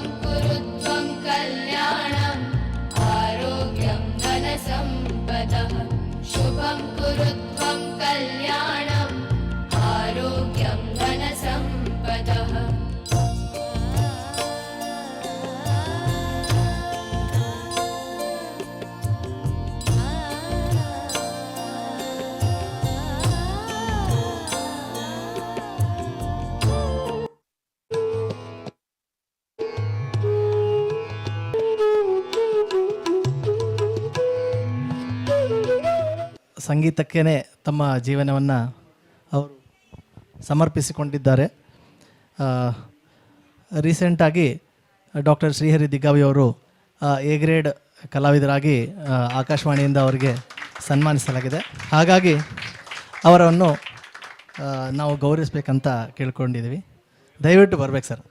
शुभं कुरु त्वं कल्याणम् आरोग्यं धनसम्पदः शुभं कुरु त्वं कल्याणम् आरोग्यं धनसम्पदः ಸಂಗೀತಕ್ಕೇ ತಮ್ಮ ಜೀವನವನ್ನು ಅವರು ಸಮರ್ಪಿಸಿಕೊಂಡಿದ್ದಾರೆ. ರೀಸೆಂಟಾಗಿ ಡಾಕ್ಟರ್ ಶ್ರೀಹರಿ ದಿಗ್ಗಾವಿ ಅವರು ಎ ಗ್ರೇಡ್ ಕಲಾವಿದರಾಗಿ ಆಕಾಶವಾಣಿಯಿಂದ ಅವರಿಗೆ ಸನ್ಮಾನಿಸಲಾಗಿದೆ. ಹಾಗಾಗಿ ಅವರನ್ನು ನಾವು ಗೌರವಿಸಬೇಕಂತ ಕೇಳ್ಕೊಂಡಿದ್ದೀವಿ. ದಯವಿಟ್ಟು ಬರಬೇಕು ಸರ್.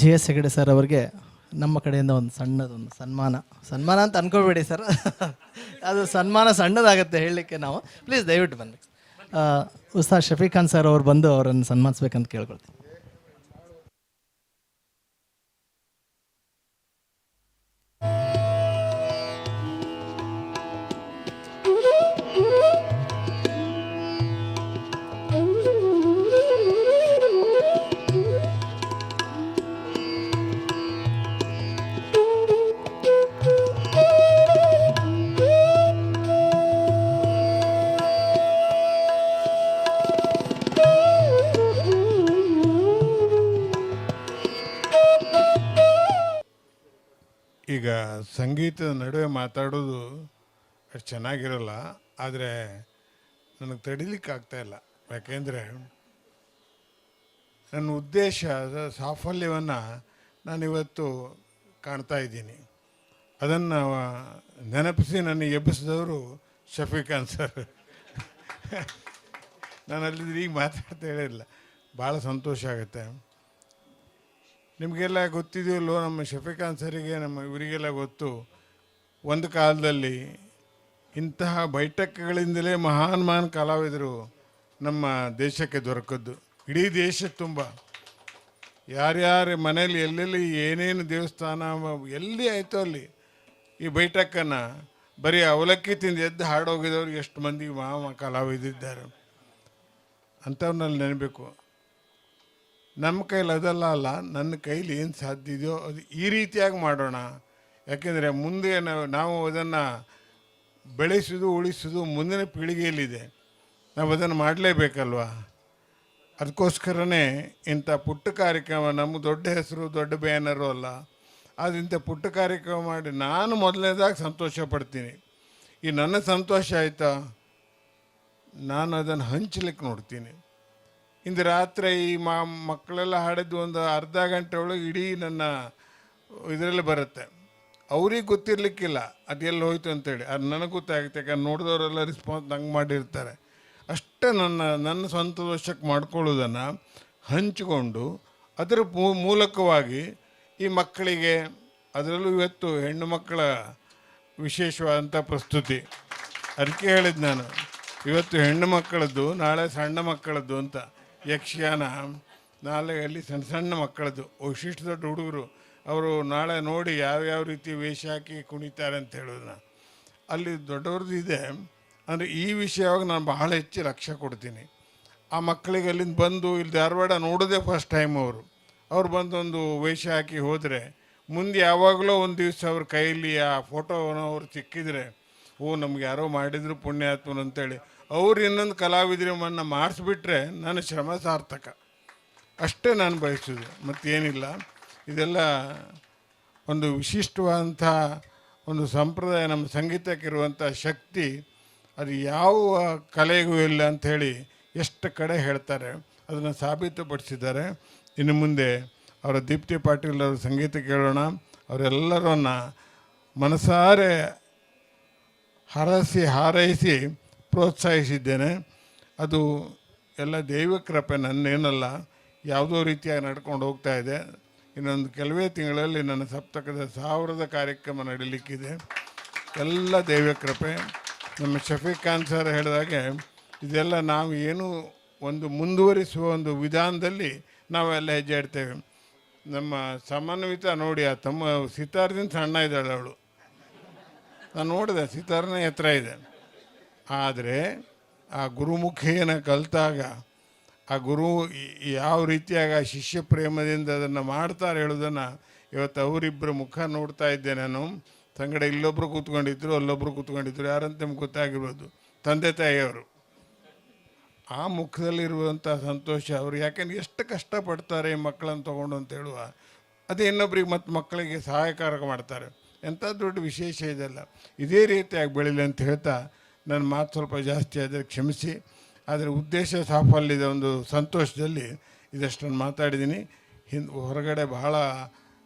JS ಹೆಗಡೆ ಸರ್ ಅವರಿಗೆ ನಮ್ಮ ಕಡೆಯಿಂದ ಒಂದು ಸಣ್ಣದೊಂದು ಸನ್ಮಾನ ಅಂತ ಅನ್ಕೋಬೇಡಿ ಸರ್, ಅದು ಸನ್ಮಾನ ಸಣ್ಣದಾಗುತ್ತೆ ಹೇಳಲಿಕ್ಕೆ. ನಾವು ಪ್ಲೀಸ್ ದಯವಿಟ್ಟು ಬನ್ನಿ. ಉಸ್ತಾದ್ ಶಫೀಕ್ ಖಾನ್ ಸರ್ ಅವ್ರು ಬಂದು ಅವರನ್ನು ಸನ್ಮಾನಿಸ್ಬೇಕಂತ ಕೇಳ್ಕೊಳ್ತೀನಿ. ಈಗ ಸಂಗೀತದ ನಡುವೆ ಮಾತಾಡೋದು ಅಷ್ಟು ಚೆನ್ನಾಗಿರಲ್ಲ, ಆದರೆ ನನಗೆ ತಡಿಲಿಕ್ಕೆ ಆಗ್ತಾಯಿಲ್ಲ. ಯಾಕೆಂದರೆ ನನ್ನ ಉದ್ದೇಶದ ಸಾಫಲ್ಯವನ್ನು ನಾನಿವತ್ತು ಕಾಣ್ತಾ ಇದ್ದೀನಿ. ಅದನ್ನು ನೆನಪಿಸಿ ನನಗೆ ಎಬ್ಬಿಸಿದವರು ಶಫೀಕ್ ಖಾನ್ ಸರ್. ನಾನು ಅಲ್ಲಿದ್ರೆ ಈಗ ಮಾತಾಡ್ತಾ ಹೇಳಿಲ್ಲ, ಭಾಳ ಸಂತೋಷ ಆಗುತ್ತೆ. ನಿಮಗೆಲ್ಲ ಗೊತ್ತಿದೆಯಲ್ಲೋ, ನಮ್ಮ ಶಫೀಕ್ ಖಾನ್ ಸರಿಗೆ ಇವರಿಗೆಲ್ಲ ಗೊತ್ತು, ಒಂದು ಕಾಲದಲ್ಲಿ ಇಂತಹ ಬೈಠಕ್ಗಳಿಂದಲೇ ಮಹಾನ್ ಕಲಾವಿದರು ನಮ್ಮ ದೇಶಕ್ಕೆ ದೊರಕದ್ದು. ಇಡೀ ದೇಶ ತುಂಬ ಯಾರ್ಯಾರ ಮನೇಲಿ ಎಲ್ಲೆಲ್ಲಿ ಏನೇನು ದೇವಸ್ಥಾನ ಎಲ್ಲಿ ಆಯಿತೋ ಅಲ್ಲಿ ಈ ಬೈಠಕ್ಕನ್ನು ಬರೀ ಅವಲಕ್ಕಿ ತಿಂದು ಎದ್ದು ಹಾಡೋಗಿದವ್ರು ಎಷ್ಟು ಮಂದಿ ಕಲಾವಿದಿದ್ದಾರೆ ಅಂಥವ್ರನ್ನಲ್ಲಿ ನೆನಬೇಕು. ನಮ್ಮ ಕೈಲಿ ಅದಲ್ಲ ಅಲ್ಲ, ನನ್ನ ಕೈಲಿ ಏನು ಸಾಧ್ಯ ಇದೆಯೋ ಅದು ಈ ರೀತಿಯಾಗಿ ಮಾಡೋಣ. ಯಾಕೆಂದರೆ ಮುಂದೆ ನಾವು ಅದನ್ನು ಬೆಳೆಸೋದು ಉಳಿಸೋದು ಮುಂದಿನ ಪೀಳಿಗೆಯಲ್ಲಿದೆ, ನಾವು ಅದನ್ನು ಮಾಡಲೇಬೇಕಲ್ವ. ಅದಕ್ಕೋಸ್ಕರನೇ ಇಂಥ ಪುಟ್ಟ ಕಾರ್ಯಕ್ರಮ, ನಮ್ಮ ದೊಡ್ಡ ಹೆಸರು ದೊಡ್ಡ ಬ್ಯಾನರು ಅಲ್ಲ, ಆದರೆ ಇಂಥ ಪುಟ್ಟ ಕಾರ್ಯಕ್ರಮ ಮಾಡಿ ನಾನು ಮೊದಲನೇದಾಗಿ ಸಂತೋಷ ಪಡ್ತೀನಿ. ಈ ನನ್ನ ಸಂತೋಷ ಆಯಿತಾ, ನಾನು ಅದನ್ನು ಹಂಚಲಿಕ್ಕೆ ನೋಡ್ತೀನಿ. ಇಂದು ರಾತ್ರಿ ಈ ಮಕ್ಕಳೆಲ್ಲ ಹಾಡಿದ್ದು ಒಂದು ಅರ್ಧ ಗಂಟೆ ಒಳಗೆ ಇಡೀ ನನ್ನ ಇದರಲ್ಲಿ ಬರುತ್ತೆ. ಅವ್ರಿಗೆ ಗೊತ್ತಿರಲಿಕ್ಕಿಲ್ಲ ಅದೆಲ್ಲ ಹೋಯ್ತು ಅಂತೇಳಿ, ಅದು ನನಗೆ ಗೊತ್ತಾಗುತ್ತೆ. ಯಾಕಂದ್ರೆ ನೋಡಿದವರೆಲ್ಲ ರೆಸ್ಪಾನ್ಸ್ ನಂಗೆ ಮಾಡಿರ್ತಾರೆ. ಅಷ್ಟೇ ನನ್ನ ಸಂತೋಷಕ್ಕೆ ಮಾಡ್ಕೊಳ್ಳೋದನ್ನು ಹಂಚಿಕೊಂಡು ಅದರ ಮೂಲಕವಾಗಿ ಈ ಮಕ್ಕಳಿಗೆ, ಅದರಲ್ಲೂ ಇವತ್ತು ಹೆಣ್ಣು ಮಕ್ಕಳ ವಿಶೇಷವಾದಂಥ ಪ್ರಸ್ತುತಿ. ಅದಕ್ಕೆ ಹೇಳಿದ್ದು ನಾನು, ಇವತ್ತು ಹೆಣ್ಣು ಮಕ್ಕಳದ್ದು, ನಾಳೆ ಸಣ್ಣ ಮಕ್ಕಳದ್ದು ಅಂತ. ಯಕ್ಷಗಾನ ನಾಳೆ ಅಲ್ಲಿ ಸಣ್ಣ ಮಕ್ಕಳದ್ದು, ಇಷ್ಟು ದೊಡ್ಡ ಹುಡುಗರು ಅವರು ನಾಳೆ ನೋಡಿ ಯಾವ್ಯಾವ ರೀತಿ ವೇಷ ಹಾಕಿ ಕುಣಿತಾರೆ ಅಂತ ಹೇಳೋದನ್ನ ಅಲ್ಲಿ ದೊಡ್ಡವ್ರದ್ದು ಇದೆ. ಅಂದರೆ ಈ ವಿಷಯವಾಗಿ ನಾನು ಬಹಳ ಹೆಚ್ಚು ಲಕ್ಷ್ಯ ಕೊಡ್ತೀನಿ. ಆ ಮಕ್ಕಳಿಗೆ ಅಲ್ಲಿಂದ ಬಂದು ಇಲ್ಲಿ ಧಾರವಾಡ ನೋಡೋದೇ ಫಸ್ಟ್ ಟೈಮ್ ಅವ್ರು ಬಂದೊಂದು ವೇಷ ಹಾಕಿ ಹೋದರೆ, ಮುಂದೆ ಯಾವಾಗಲೂ ಒಂದು ದಿವಸ ಅವ್ರ ಕೈಯಲ್ಲಿ ಆ ಫೋಟೋವನ್ನು ಅವ್ರು ಸಿಕ್ಕಿದರೆ, ಓ ನಮ್ಗೆ ಯಾರೋ ಮಾಡಿದ್ರು ಪುಣ್ಯಾತ್ಮನು ಅಂತೇಳಿ ಅವ್ರು ಇನ್ನೊಂದು ಕಲಾವಿದರನ್ನು ಮಾಡಿಸ್ಬಿಟ್ರೆ ನನ್ನ ಶ್ರಮ ಸಾರ್ಥಕ. ಅಷ್ಟೇ ನಾನು ಬಯಸೋದು, ಮತ್ತೇನಿಲ್ಲ. ಇದೆಲ್ಲ ಒಂದು ವಿಶಿಷ್ಟವಾದಂಥ ಒಂದು ಸಂಪ್ರದಾಯ, ನಮ್ಮ ಸಂಗೀತಕ್ಕಿರುವಂಥ ಶಕ್ತಿ. ಅದು ಯಾವ ಕಲೆಗೂ ಇಲ್ಲ ಅಂಥೇಳಿ ಎಷ್ಟು ಕಡೆ ಹೇಳ್ತಾರೆ, ಅದನ್ನು ಸಾಬೀತುಪಡಿಸಿದ್ದಾರೆ. ಇನ್ನು ಮುಂದೆ ಅವರ ದೀಪ್ತಿ ಪಾಟೀಲ್ ಅವರ ಸಂಗೀತ ಕೇಳೋಣ. ಅವರೆಲ್ಲರನ್ನ ಮನಸಾರೆ ಹಾರೈಸಿ ಪ್ರೋತ್ಸಾಹಿಸಿದ್ದೇನೆ. ಅದು ಎಲ್ಲ ದೈವ ಕೃಪೆ, ನನ್ನೇನಲ್ಲ, ಯಾವುದೋ ರೀತಿಯಾಗಿ ನಡ್ಕೊಂಡು ಹೋಗ್ತಾ ಇದೆ. ಇನ್ನೊಂದು ಕೆಲವೇ ತಿಂಗಳಲ್ಲಿ ನನ್ನ ಸಪ್ತಕದ 1000ದ ಕಾರ್ಯಕ್ರಮ ನಡೀಲಿಕ್ಕಿದೆ. ಎಲ್ಲ ದೈವ ಕೃಪೆ. ನಮ್ಮ ಶಫೀಕ್ ಖಾನ್ ಸರ್ ಹೇಳಿದಾಗೆ ಇದೆಲ್ಲ ನಾವು ಏನು ಒಂದು ಮುಂದುವರಿಸುವ ಒಂದು ವಿಧಾನದಲ್ಲಿ ನಾವೆಲ್ಲ ಹೆಜ್ಜೆ ಇಡ್ತೇವೆ. ನಮ್ಮ ಸಮನ್ವಿತ ನೋಡಿ, ಆ ತಮ್ಮ ಸಿತಾರದಿಂದ ಸಣ್ಣ ಇದ್ದಾಳೆ ಅವಳು, ನಾನು ನೋಡಿದೆ, ಸಿತಾರನೇ ಎತ್ತರ ಇದೆ. ಆದರೆ ಆ ಗುರುಮುಖೇನ ಕಲಿತಾಗ ಆ ಗುರು ಯಾವ ರೀತಿಯಾಗಿ ಆ ಶಿಷ್ಯ ಪ್ರೇಮದಿಂದ ಅದನ್ನು ಮಾಡ್ತಾರೆ ಹೇಳೋದನ್ನು ಇವತ್ತು ಅವರಿಬ್ಬರು ಮುಖ ನೋಡ್ತಾ ಇದ್ದೆ ನಾನು. ಸಂಗಡ ಇಲ್ಲೊಬ್ಬರು ಕೂತ್ಕೊಂಡಿದ್ರು, ಅಲ್ಲೊಬ್ಬರು ಕೂತ್ಕೊಂಡಿದ್ರು, ಯಾರಂತ ನಿಮ್ಗೆ ಗೊತ್ತಾಗಿರ್ಬೋದು, ತಂದೆ ತಾಯಿಯವರು. ಆ ಮುಖದಲ್ಲಿರುವಂಥ ಸಂತೋಷ ಅವರು, ಯಾಕೆಂದ್ರೆ ಎಷ್ಟು ಕಷ್ಟಪಡ್ತಾರೆ ಈ ಮಕ್ಕಳನ್ನು ತೊಗೊಂಡು ಅಂತ ಹೇಳುವ, ಅದೇ ಇನ್ನೊಬ್ರಿಗೆ ಮತ್ತು ಮಕ್ಕಳಿಗೆ ಸಹಾಯಕಾರಕ ಮಾಡ್ತಾರೆ. ಎಂಥ ದೊಡ್ಡ ವಿಶೇಷ ಇದೆಲ್ಲ. ಇದೇ ರೀತಿಯಾಗಿ ಬೆಳೀಲಿ ಅಂತ ಹೇಳ್ತಾ ನನ್ನ ಮಾತು ಸ್ವಲ್ಪ ಜಾಸ್ತಿ ಆದರೆ ಕ್ಷಮಿಸಿ. ಆದರೆ ಉದ್ದೇಶ ಸಾಫಲ್ಯದ ಒಂದು ಸಂತೋಷದಲ್ಲಿ ಇದಷ್ಟನ್ನು ಮಾತಾಡಿದ್ದೀನಿ. ಹೊರಗಡೆ ಬಹಳ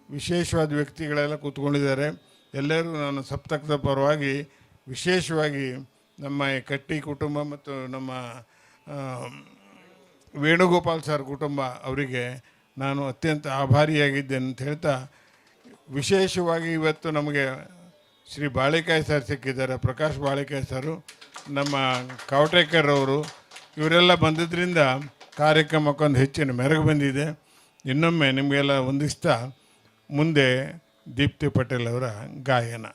ವಿಶೇಷವಾದ ವ್ಯಕ್ತಿಗಳೆಲ್ಲ ಕೂತ್ಕೊಂಡಿದ್ದಾರೆ. ಎಲ್ಲರೂ ನಾನು ಸಪ್ತಕದ ಪರವಾಗಿ ವಿಶೇಷವಾಗಿ ನಮ್ಮ ಈ ಕಟ್ಟಿ ಕುಟುಂಬ ಮತ್ತು ನಮ್ಮ ವೇಣುಗೋಪಾಲ್ ಸರ್ ಕುಟುಂಬ ಅವರಿಗೆ ನಾನು ಅತ್ಯಂತ ಆಭಾರಿಯಾಗಿದ್ದೇನೆ ಅಂತ ಹೇಳ್ತಾ, ವಿಶೇಷವಾಗಿ ಇವತ್ತು ನಮಗೆ ಶ್ರೀ ಬಾಳಿಕಾಯಿ ಸರ್ ಸಿಕ್ಕಿದ್ದಾರೆ, ಪ್ರಕಾಶ್ ಬಾಳಿಕಾಯಿ ಸರು, ನಮ್ಮ ಕಾವಟೇಕರ್ ಅವರು, ಇವರೆಲ್ಲ ಬಂದಿದ್ದರಿಂದ ಕಾರ್ಯಕ್ರಮಕ್ಕೊಂದು ಹೆಚ್ಚಿನ ಮೆರುಗು ಬಂದಿದೆ. ಇನ್ನೊಮ್ಮೆ ನಿಮಗೆಲ್ಲ ವಂದಿಸ್ತಾ ಮುಂದೆ ದೀಪ್ತಿ ಪಟೇಲ್ ಅವರ ಗಾಯನ.